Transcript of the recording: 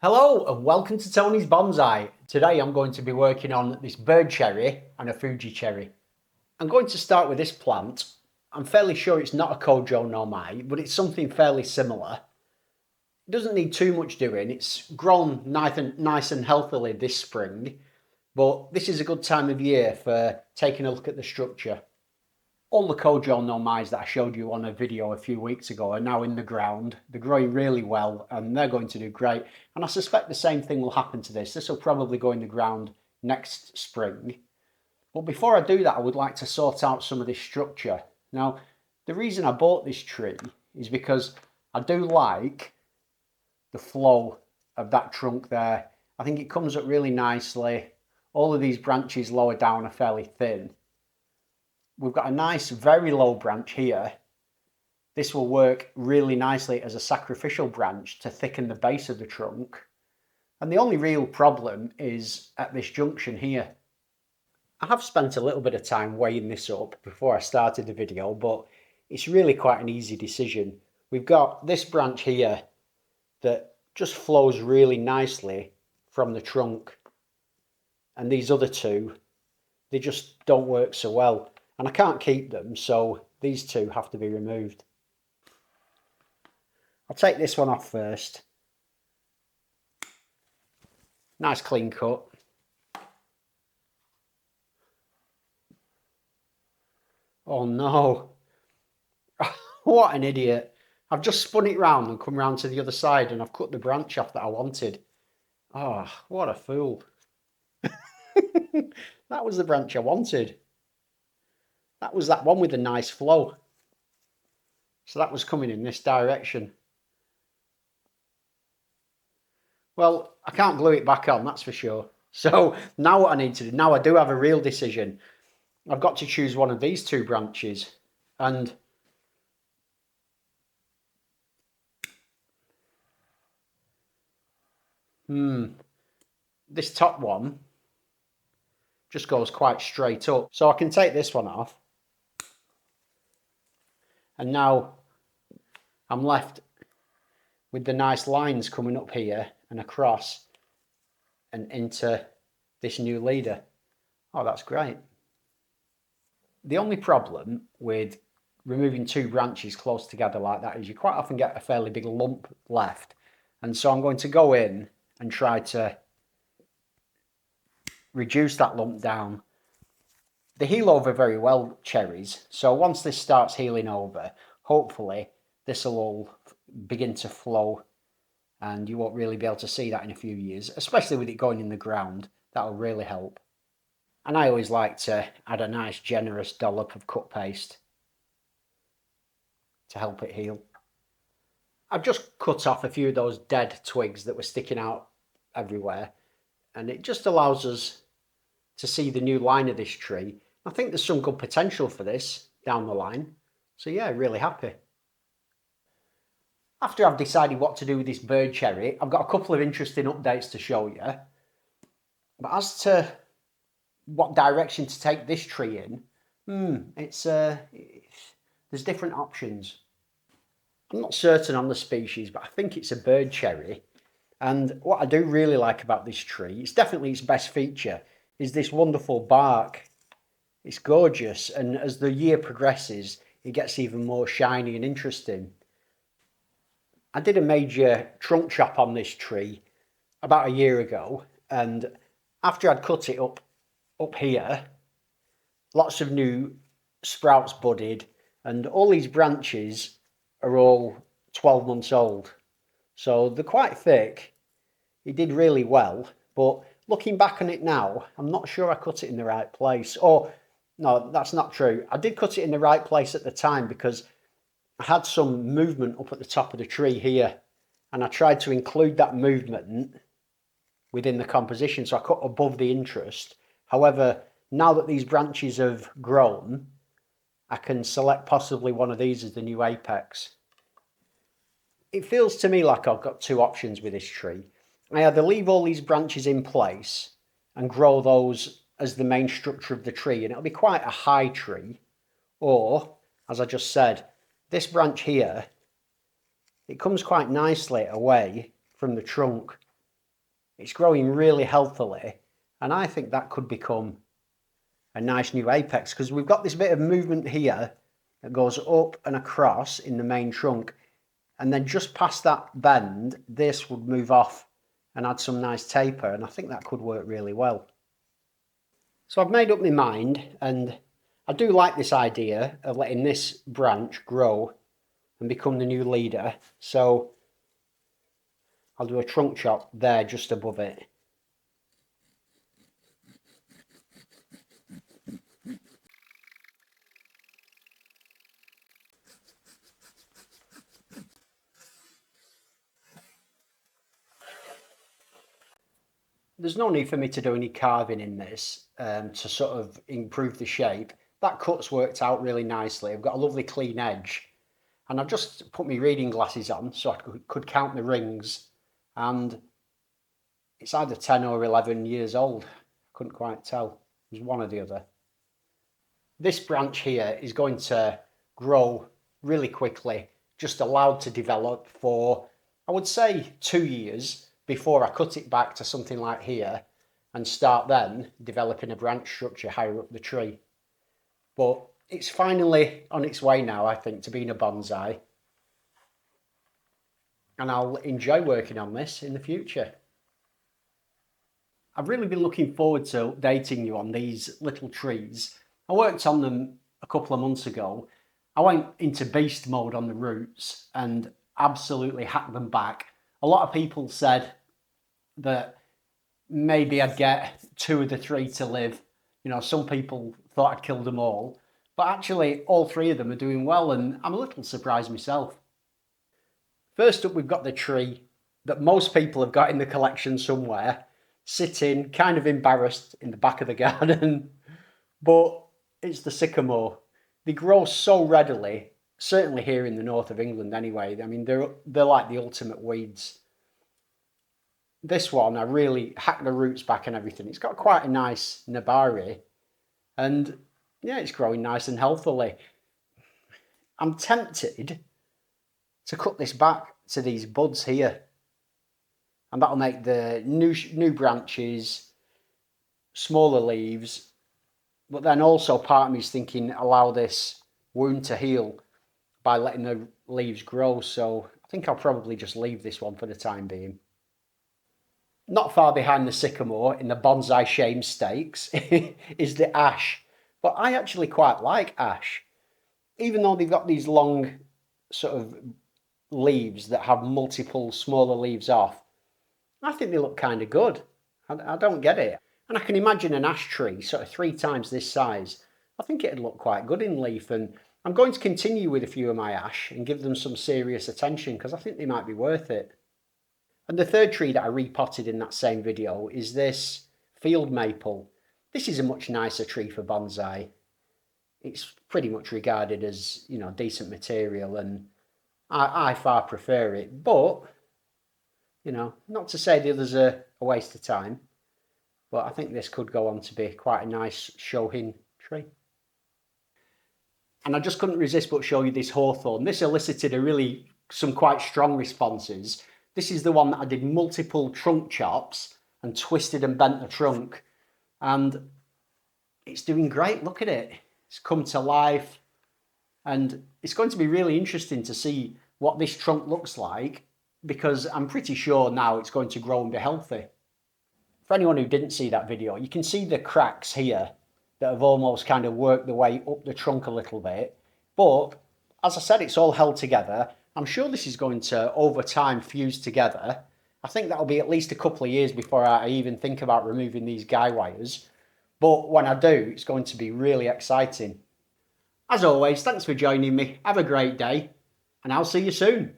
Hello and welcome to Tony's Bonsai. Today I'm going to be working on this bird cherry and a Fuji cherry. I'm going to start with this plant. I'm fairly sure it's not a Kojo no Mai, but it's something fairly similar. It doesn't need too much doing. It's grown nice and healthily this spring, but this is a good time of year for taking a look at the structure. All the Kojo no Mais that I showed you on a video a few weeks ago are now in the ground. They're growing really well and they're going to do great. And I suspect the same thing will happen to this. This will probably go in the ground next spring. But before I do that, I would like to sort out some of this structure. Now, the reason I bought this tree is because I do like the flow of that trunk there. I think it comes up really nicely. All of these branches lower down are fairly thin. We've got a nice, very low branch here. This will work really nicely as a sacrificial branch to thicken the base of the trunk. And the only real problem is at this junction here. I have spent a little bit of time weighing this up before I started the video, but it's really quite an easy decision. We've got this branch here that just flows really nicely from the trunk. And these other two, they just don't work so well. And I can't keep them, so these two have to be removed. I'll take this one off first. Nice clean cut. Oh no. What an idiot. I've just spun it round and come round to the other side and I've cut the branch off that I wanted. Oh, what a fool. That was the branch I wanted. That was that one with the nice flow. So that was coming in this direction. Well, I can't glue it back on, that's for sure. So now what I need to do, now I do have a real decision. I've got to choose one of these two branches. And this top one just goes quite straight up. So I can take this one off. And now I'm left with the nice lines coming up here and across and into this new leader. Oh, that's great. The only problem with removing two branches close together like that is you quite often get a fairly big lump left. And so I'm going to go in and try to reduce that lump down. They heal over very well, cherries. So once this starts healing over, hopefully this will all begin to flow and you won't really be able to see that in a few years, especially with it going in the ground. That'll really help. And I always like to add a nice generous dollop of cut paste to help it heal. I've just cut off a few of those dead twigs that were sticking out everywhere, and it just allows us to see the new line of this tree. I think there's some good potential for this down the line. So yeah, really happy. After I've decided what to do with this bird cherry, I've got a couple of interesting updates to show you. But as to what direction to take this tree in, there's different options. I'm not certain on the species, but I think it's a bird cherry. And what I do really like about this tree, it's definitely its best feature, is this wonderful bark. It's gorgeous, and as the year progresses, it gets even more shiny and interesting. I did a major trunk chop on this tree about a year ago, and after I'd cut it up here, lots of new sprouts budded, and all these branches are all 12 months old. So they're quite thick. It did really well, but looking back on it now, I'm not sure I cut it in the right place. Or, no, that's not true. I did cut it in the right place at the time because I had some movement up at the top of the tree here, and I tried to include that movement within the composition, so I cut above the interest. However, now that these branches have grown, I can select possibly one of these as the new apex. It feels to me like I've got two options with this tree. I either leave all these branches in place and grow those as the main structure of the tree, and it'll be quite a high tree, or, as I just said, this branch here, it comes quite nicely away from the trunk, It's growing really healthily, and I think that could become a nice new apex, because we've got this bit of movement here that goes up and across in the main trunk, and then just past that bend this would move off and add some nice taper, and I think that could work really well. So I've made up my mind, and I do like this idea of letting this branch grow and become the new leader. So I'll do a trunk chop there just above it. There's no need for me to do any carving in this to sort of improve the shape. That cut's worked out really nicely. I've got a lovely clean edge, and I've just put my reading glasses on so I could count the rings, and it's either 10 or 11 years old. I couldn't quite tell. It was one or the other. This branch here is going to grow really quickly, just allowed to develop for, I would say, 2 years before I cut it back to something like here and start then developing a branch structure higher up the tree. But it's finally on its way now, I think, to being a bonsai. And I'll enjoy working on this in the future. I've really been looking forward to updating you on these little trees. I worked on them a couple of months ago. I went into beast mode on the roots and absolutely hacked them back. A lot of people said that maybe I'd get 2 of the 3 to live. You know, some people thought I'd killed them all, but actually all 3 of them are doing well, and I'm a little surprised myself. First up, we've got the tree that most people have got in the collection somewhere, sitting kind of embarrassed in the back of the garden, but it's the sycamore. They grow so readily, certainly here in the north of England anyway. I mean, they're like the ultimate weeds. This one, I really hacked the roots back and everything. It's got quite a nice nabari, and yeah, it's growing nice and healthily. I'm tempted to cut this back to these buds here, and that'll make the new branches, smaller leaves, but then also part of me is thinking allow this wound to heal by letting the leaves grow. So I think I'll probably just leave this one for the time being. Not far behind the sycamore in the bonsai shame stakes is the ash, but I actually quite like ash. Even though they've got these long sort of leaves that have multiple smaller leaves off, I think they look kind of good. I don't get it. And I can imagine an ash tree sort of 3 times this size. I think it'd look quite good in leaf, and I'm going to continue with a few of my ash and give them some serious attention because I think they might be worth it. And the third tree that I repotted in that same video is this field maple. This is a much nicer tree for bonsai. It's pretty much regarded as, you know, decent material, and I far prefer it. But, you know, not to say the others are a waste of time, but I think this could go on to be quite a nice shohin tree. And I just couldn't resist but show you this hawthorn. This elicited some quite strong responses. This is the one that I did multiple trunk chops and twisted and bent the trunk, and it's doing great. Look at it. It's come to life, and it's going to be really interesting to see what this trunk looks like, because I'm pretty sure now it's going to grow and be healthy. For anyone who didn't see that video, you can see the cracks here that have almost kind of worked their way up the trunk a little bit, but as I said, it's all held together. I'm sure this is going to, over time, fuse together. I think that'll be at least a couple of years before I even think about removing these guy wires. But when I do, it's going to be really exciting. As always, thanks for joining me. Have a great day, and I'll see you soon.